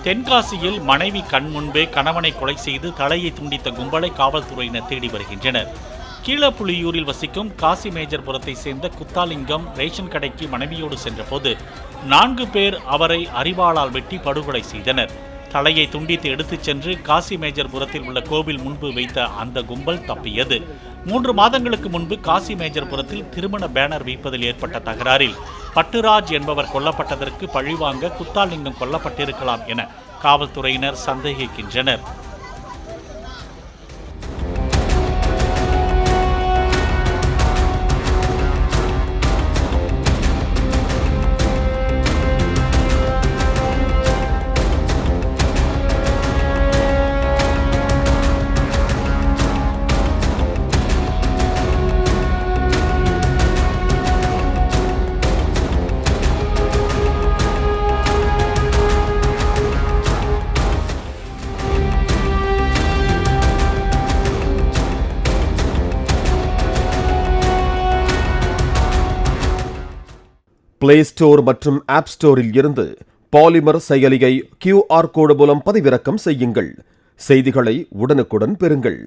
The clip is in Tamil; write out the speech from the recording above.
தென்காசியில் மனைவி கண் முன்பே கணவனை கொலை செய்து தலையை துண்டித்த கும்பலை காவல்துறையினர் தேடி வருகின்றனர். கீழப்புலியூரில் வசிக்கும் காசி மேஜர்புரத்தை சேர்ந்த குத்தாலிங்கம் ரேஷன் கடைக்கு மனைவியோடு சென்றபோது 4 பேர் அவரை அரிவாளால் வெட்டி படுகொலை செய்தனர். தலையை துண்டித்து எடுத்துச் சென்று காசி மேஜர்புரத்தில் உள்ள கோவில் முன்பு வைத்த அந்த கும்பல் தப்பியது. 3 மாதங்களுக்கு முன்பு காசி மேஜர்புரத்தில் திருமண பேனர் வைப்பதில் ஏற்பட்ட தகராறில் பட்டுராஜ் என்பவர் கொல்லப்பட்டதற்கு பழிவாங்க குத்தாலிங்கம் கொல்லப்பட்டிருக்கலாம் என காவல்துறையினர் சந்தேகிக்கின்றனர். பிளே ஸ்டோர் மற்றும் ஆப் ஸ்டோரில் இருந்து பாலிமர் செயலியை QR கோடு மூலம் பதிவிறக்கம் செய்யுங்கள். செய்திகளை உடனுக்குடன் பெறுங்கள்.